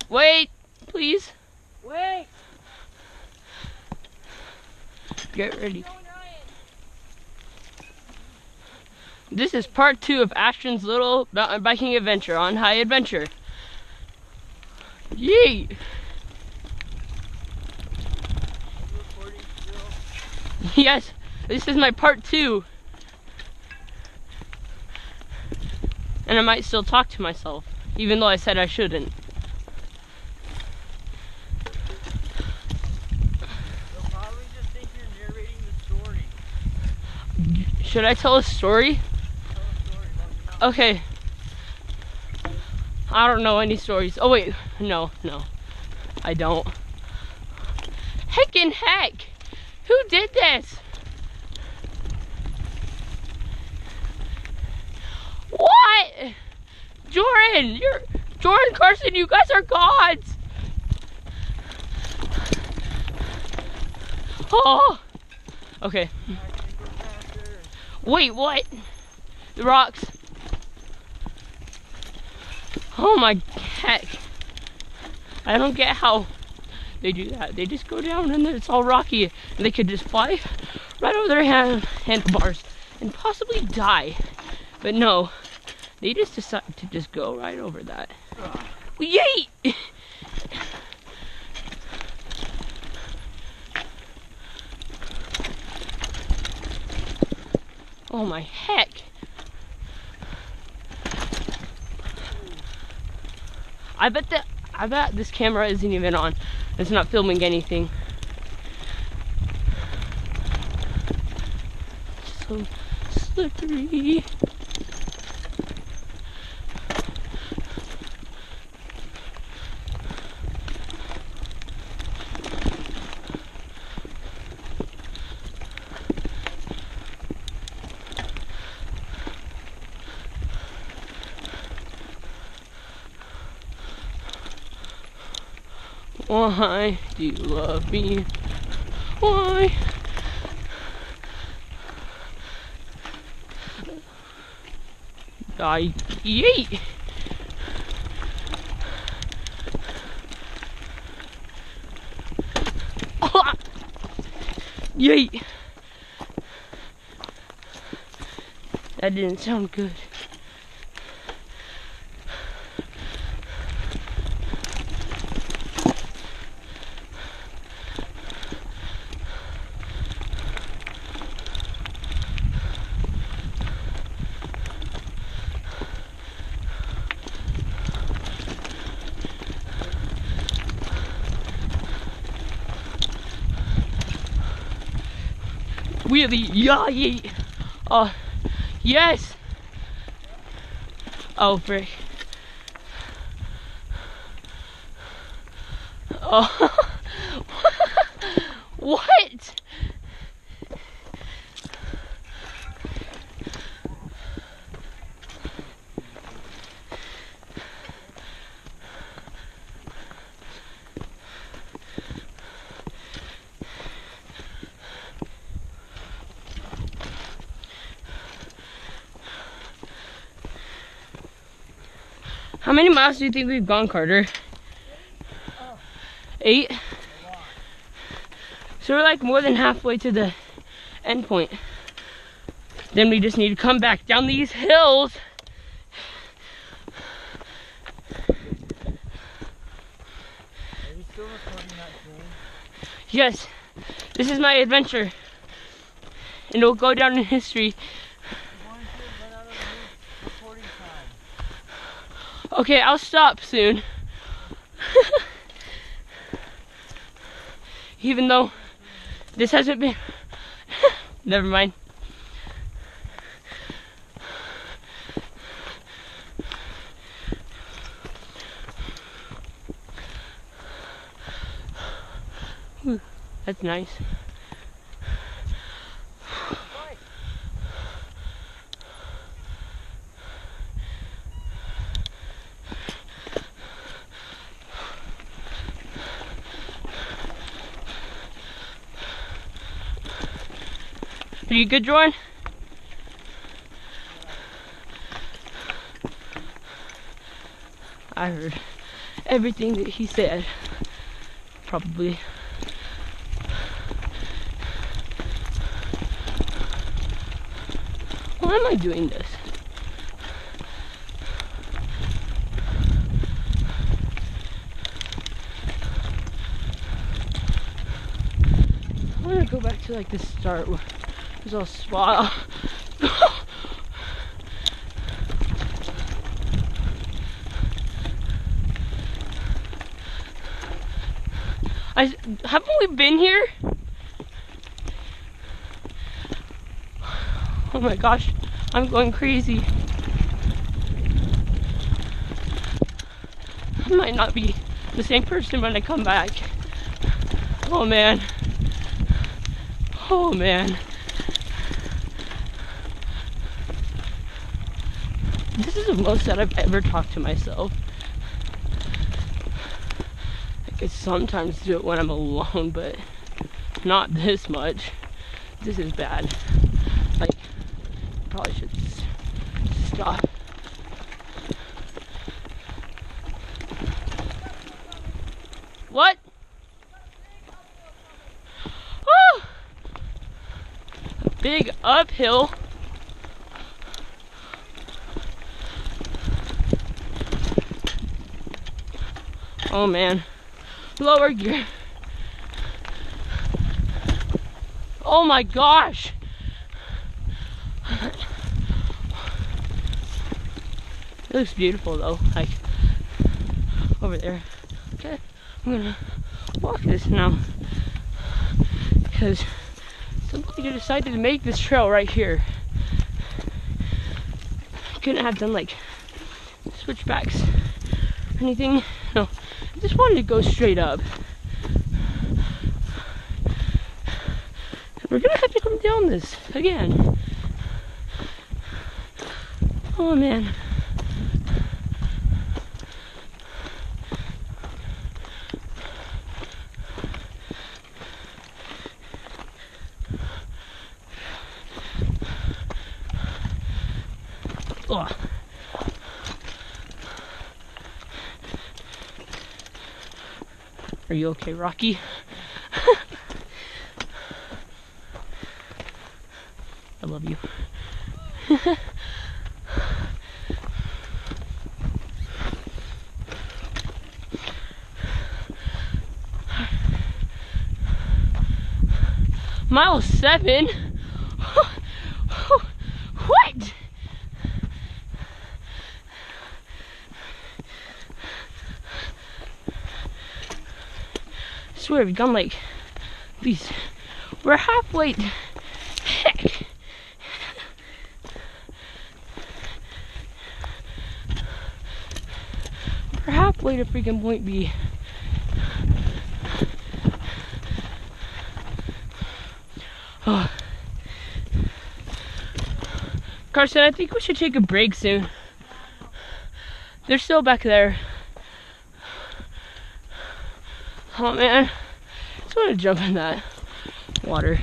Wait, please. Wait. Get ready. This is part 2 of Ashtons' little mountain biking adventure on High Adventure. Yeet! Yes, this is my part 2. And I might still talk to myself, even though I said I shouldn't. They'll probably just think you're narrating the story. Should I tell a story? Tell a story about your mountain. Okay. I don't know any stories. Oh wait, no, I don't. Heckin' heck! Who did this? What? Jordan, Jordan Carson, you guys are gods! Oh! Okay. Wait, what? The rocks. Oh my heck. I don't get how they do that. They just go down and it's all rocky and they could just fly right over their handlebars and possibly die. But no, they just decide to just go right over that. Yay! Oh my heck. I bet this camera isn't even on. It's not filming anything. So slippery. Why do you love me? Why? Yeet! Oh, yeet! That didn't sound good. Wheelie, yay! Oh, yes! Oh, frick. Oh, what? How many miles do you think we've gone, Carter? 8? So we're like more than halfway to the end point. Then we just need to come back down these hills. Are we still recording that film? Yes, this is my adventure. And it'll go down in history. Okay, I'll stop soon. Even though this hasn't been... Never mind. Ooh, that's nice. Are you good, Jordan? I heard. everything that he said. Probably. Why am I doing this? I want to go back to like the start where it was all swell. Haven't we been here? Oh my gosh, I'm going crazy. I might not be the same person when I come back. Oh man. Oh man. This is the most that I've ever talked to myself. I could sometimes do it when I'm alone, but not this much. This is bad. Like, probably should stop. What? Oh! A big uphill. Oh man. Lower gear. Oh my gosh. It looks beautiful though, like over there. Okay, I'm gonna walk this now because somebody decided to make this trail right here. Couldn't have done like switchbacks or anything. No, I just wanted to go straight up. We're gonna have to come down this again. Oh man. Oh. Are you okay, Rocky? I love you. Mile 7? What? I swear we've gone like these. We're halfway. Heck. We're halfway to freaking point B. Oh. Carson, I think we should take a break soon. They're still back there. Oh man, I just want to jump in that water.